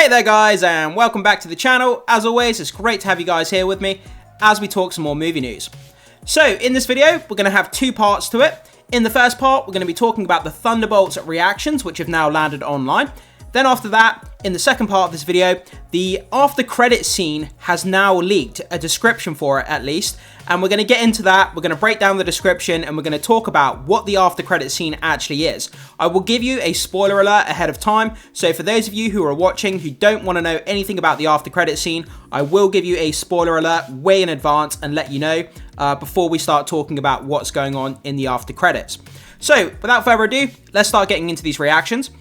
Hey there guys, and welcome back to the channel. As always, it's great to have you guys here with me as we talk some more movie news. So in this video, we're going to have two parts to it. In the first part, we're going to be talking about the Thunderbolts reactions, which have now landed online. Then after that, in the second part of this video, the after credit scene has now leaked, a description for it at least, and we're going to get into that. We're going to break down the description and we're going to talk about what the after credit scene actually is. I will give you a spoiler alert ahead of time, so for those of you who are watching who don't want to know anything about the after credit scene, I will give you a spoiler alert way in advance and let you know before we start talking about what's going on in the after credits. So without further ado, let's start getting into these reactions.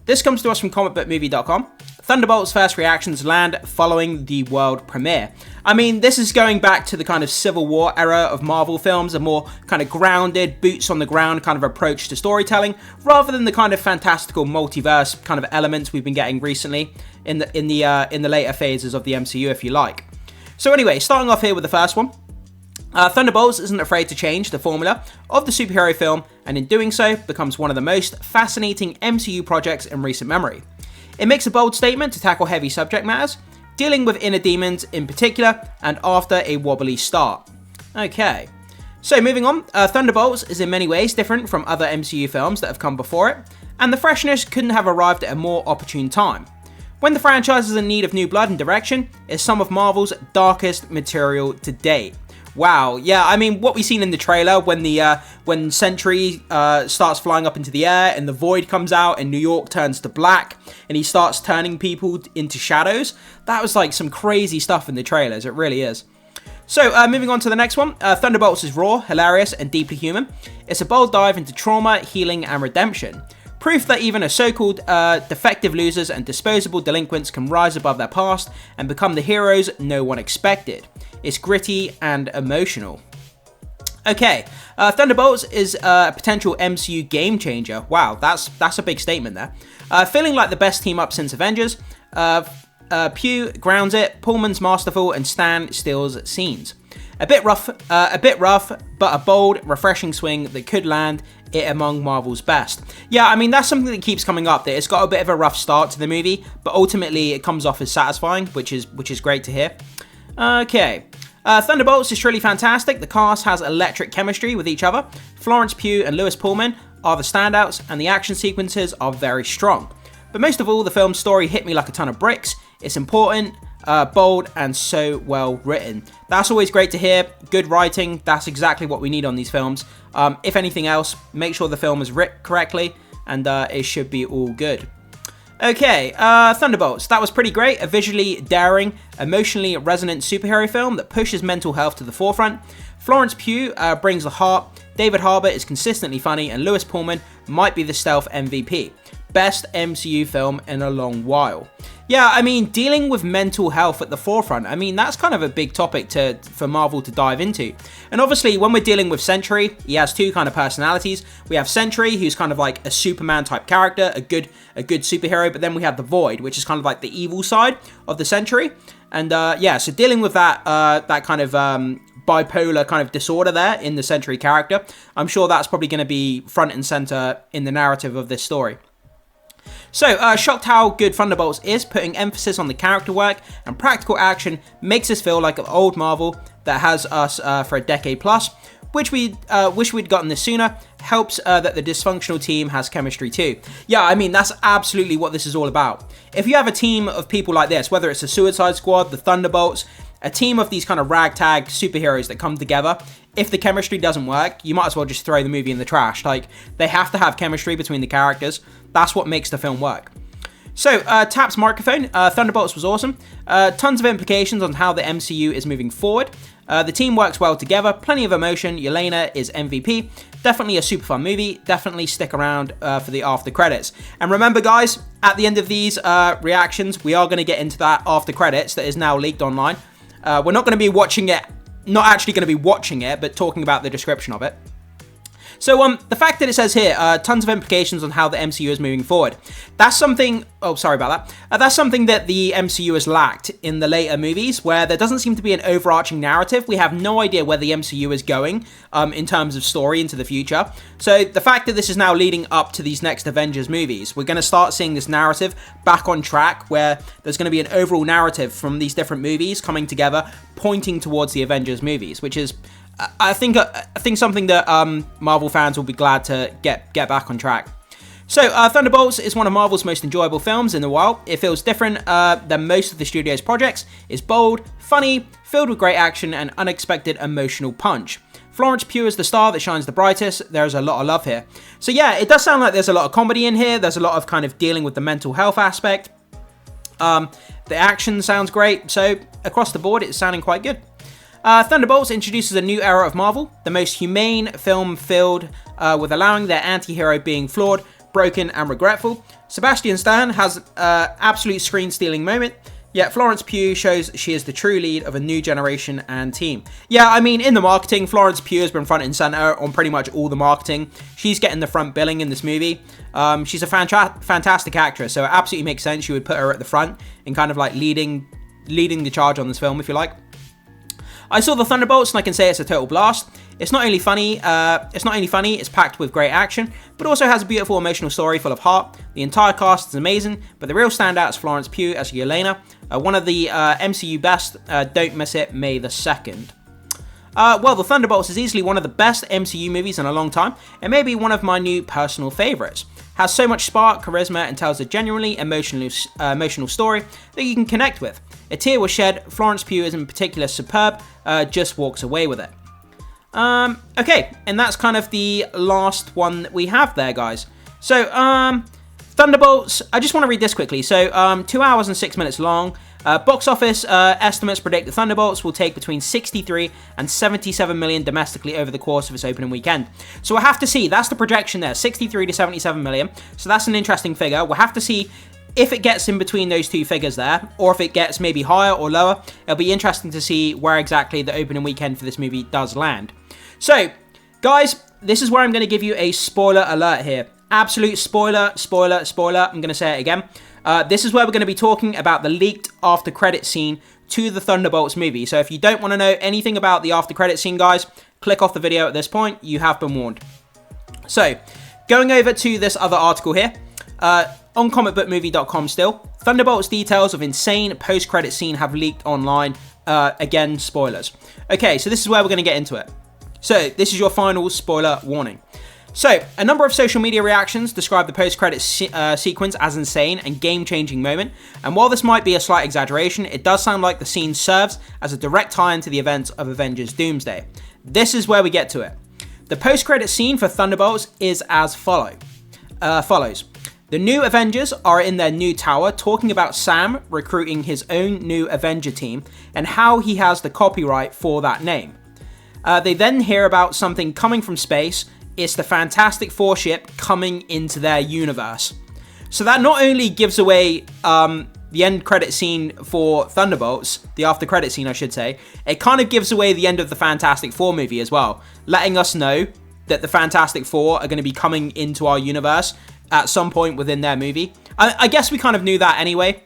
This comes to us from comicbookmovie.com. Thunderbolts' first reactions land following the world premiere. I mean, this is going back to the kind of Civil War era of Marvel films, a more kind of grounded, boots on the ground kind of approach to storytelling, rather than the kind of fantastical multiverse kind of elements we've been getting recently in the later phases of the MCU, if you like. So anyway, starting off here with the first one. Thunderbolts isn't afraid to change the formula of the superhero film, and in doing so, becomes one of the most fascinating MCU projects in recent memory. It makes a bold statement to tackle heavy subject matters, dealing with inner demons in particular, and after a wobbly start. Okay, so moving on, Thunderbolts is in many ways different from other MCU films that have come before it, and the freshness couldn't have arrived at a more opportune time. When the franchise is in need of new blood and direction, it's some of Marvel's darkest material to date. Wow, yeah, I mean, what we've seen in the trailer when Sentry starts flying up into the air and the Void comes out and New York turns to black and he starts turning people into shadows, that was like some crazy stuff in the trailers, it really is. So, moving on to the next one, Thunderbolts is raw, hilarious, and deeply human. It's a bold dive into trauma, healing, and redemption. Proof that even a so-called defective losers and disposable delinquents can rise above their past and become the heroes no one expected. It's gritty and emotional. Okay, Thunderbolts is a potential MCU game changer. Wow, that's a big statement there. Feeling like the best team up since Avengers. Pugh grounds it, Pullman's masterful, and Stan steals scenes. A bit rough, but a bold, refreshing swing that could land it among Marvel's best. Yeah, I mean, that's something that keeps coming up, that it's got a bit of a rough start to the movie, but ultimately it comes off as satisfying, which is great to hear. Okay, Thunderbolts is truly fantastic. The cast has electric chemistry with each other. Florence Pugh and Lewis Pullman are the standouts, and the action sequences are very strong. But most of all, the film's story hit me like a ton of bricks. It's important, bold, and so well written. That's always great to hear. Good writing, that's exactly what we need on these films. If anything else, make sure the film is written correctly, and it should be all good. Okay, Thunderbolts, that was pretty great. A visually daring, emotionally resonant superhero film that pushes mental health to the forefront. Florence Pugh brings the heart, David Harbour is consistently funny, and Lewis Pullman might be the stealth MVP. Best MCU film in a long while. Yeah, I mean, dealing with mental health at the forefront, I mean, that's kind of a big topic for Marvel to dive into. And obviously, when we're dealing with Sentry, he has two kind of personalities. We have Sentry, who's kind of like a Superman type character, a good superhero, but then we have the Void, which is kind of like the evil side of the Sentry. And yeah, so dealing with that kind of bipolar kind of disorder there in the Sentry character, I'm sure that's probably going to be front and center in the narrative of this story. So, shocked how good Thunderbolts is, putting emphasis on the character work and practical action makes us feel like an old Marvel that has us for a decade plus, which we wish we'd gotten this sooner. Helps that the dysfunctional team has chemistry too. Yeah, I mean, that's absolutely what this is all about. If you have a team of people like this, whether it's the Suicide Squad, the Thunderbolts, a team of these kind of ragtag superheroes that come together, if the chemistry doesn't work, you might as well just throw the movie in the trash. Like, they have to have chemistry between the characters. That's what makes the film work. So, Tap's microphone, Thunderbolts was awesome. Tons of implications on how the MCU is moving forward. The team works well together, plenty of emotion. Yelena is MVP. Definitely a super fun movie. Definitely stick around for the after credits. And remember, guys, at the end of these reactions, we are going to get into that after credits that is now leaked online. We're not going to be watching it, not actually going to be watching it, but talking about the description of it. So the fact that it says here, tons of implications on how the MCU is moving forward. That's something, oh, sorry about that. That's something that the MCU has lacked in the later movies, where there doesn't seem to be an overarching narrative. We have no idea where the MCU is going in terms of story into the future. So the fact that this is now leading up to these next Avengers movies, we're going to start seeing this narrative back on track, where there's going to be an overall narrative from these different movies coming together, pointing towards the Avengers movies, which is, I think something that Marvel fans will be glad to get back on track. So, Thunderbolts is one of Marvel's most enjoyable films in a while. It feels different than most of the studio's projects. It's bold, funny, filled with great action, and unexpected emotional punch. Florence Pugh is the star that shines the brightest. There's a lot of love here. So yeah, it does sound like there's a lot of comedy in here. There's a lot of kind of dealing with the mental health aspect. The action sounds great. So across the board, it's sounding quite good. Thunderbolts introduces a new era of Marvel, the most humane film filled with allowing their anti-hero being flawed, broken, and regretful. Sebastian Stan has an absolute screen-stealing moment, yet Florence Pugh shows she is the true lead of a new generation and team. Yeah, I mean, in the marketing, Florence Pugh has been front and center on pretty much all the marketing. She's getting the front billing in this movie. She's a fantastic actress, so it absolutely makes sense you would put her at the front and kind of like leading the charge on this film, if you like. I saw the Thunderbolts and I can say it's a total blast. It's not only funny, it's packed with great action, but also has a beautiful emotional story full of heart. The entire cast is amazing, but the real standout is Florence Pugh as Yelena, one of the MCU best. Don't miss it, May the 2nd. Well, the Thunderbolts is easily one of the best MCU movies in a long time, and maybe one of my new personal favourites. Has so much spark, charisma, and tells a genuinely emotional story that you can connect with. A tear was shed. Florence Pugh is in particular superb, just walks away with it. Okay, and that's kind of the last one that we have there, guys. So, Thunderbolts, I just want to read this quickly. So, 2 hours and 6 minutes long. Box office estimates predict the Thunderbolts will take between 63 and 77 million domestically over the course of its opening weekend. So we'll have to see. That's the projection there, 63 to 77 million. So that's an interesting figure. We'll have to see if it gets in between those two figures there, or if it gets maybe higher or lower. It'll be interesting to see where exactly the opening weekend for this movie does land. So, guys, this is where I'm going to give you a spoiler alert here. Absolute spoiler. I'm going to say it again. This is where we're going to be talking about the leaked after credit scene to the Thunderbolts movie. So if you don't want to know anything about the after credit scene, guys, click off the video at this point. You have been warned. So, going over to this other article here, on comicbookmovie.com still, Thunderbolts details of insane post-credit scene have leaked online. Again, spoilers. Okay, so this is where we're going to get into it. So, this is your final spoiler warning. So, a number of social media reactions describe the post-credits sequence as insane and game-changing moment, and while this might be a slight exaggeration, it does sound like the scene serves as a direct tie-in to the events of Avengers Doomsday. This is where we get to it. The post-credits scene for Thunderbolts is as follows. The new Avengers are in their new tower talking about Sam recruiting his own new Avenger team and how he has the copyright for that name. They then hear about something coming from space. It's the Fantastic Four ship coming into their universe. So that not only gives away the end credit scene for Thunderbolts, the after credit scene I should say, it kind of gives away the end of the Fantastic Four movie as well, letting us know that the Fantastic Four are going to be coming into our universe at some point within their movie. I guess we kind of knew that anyway,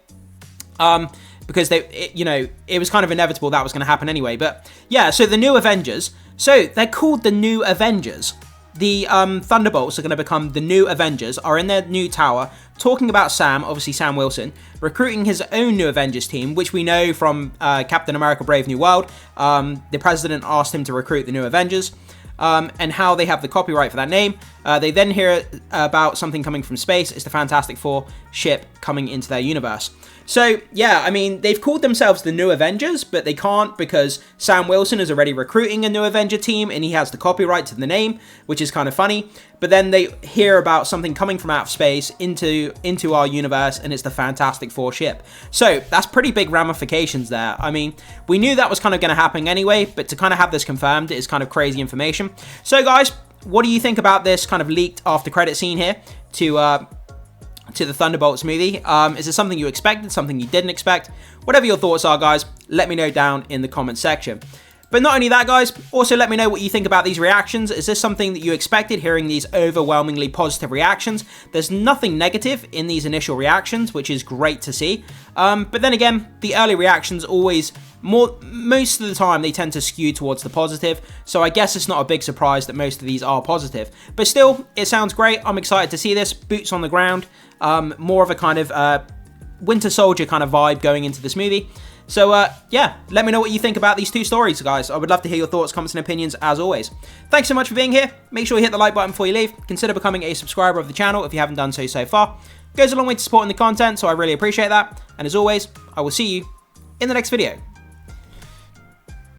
because it was kind of inevitable that was going to happen anyway. But yeah, so the new Avengers, so they're called the new Avengers. The Thunderbolts are going to become the new Avengers, are in their new tower, talking about Sam, obviously Sam Wilson, recruiting his own new Avengers team, which we know from Captain America Brave New World. The president asked him to recruit the new Avengers, and how they have the copyright for that name. They then hear about something coming from space. It's the Fantastic Four ship coming into their universe. So, yeah, I mean, they've called themselves the New Avengers, but they can't because Sam Wilson is already recruiting a new Avenger team, and he has the copyright to the name, which is kind of funny. But then they hear about something coming from out of space into our universe, and it's the Fantastic Four ship. So, that's pretty big ramifications there. I mean, we knew that was kind of going to happen anyway, but to kind of have this confirmed is kind of crazy information. So, guys, what do you think about this kind of leaked after credit scene here to the Thunderbolts movie? Is it something you expected, something you didn't expect? Whatever your thoughts are, guys, let me know down in the comment section. But not only that, guys, also let me know what you think about these reactions. Is this something that you expected, hearing these overwhelmingly positive reactions? There's nothing negative in these initial reactions, which is great to see. But then again, the early reactions always, most of the time, they tend to skew towards the positive. So I guess it's not a big surprise that most of these are positive. But still, it sounds great. I'm excited to see this. Boots on the ground. More of a kind of Winter Soldier kind of vibe going into this movie. So, yeah, let me know what you think about these two stories, guys. I would love to hear your thoughts, comments, and opinions, as always. Thanks so much for being here. Make sure you hit the like button before you leave. Consider becoming a subscriber of the channel if you haven't done so far. It goes a long way to supporting the content, so I really appreciate that. And as always, I will see you in the next video.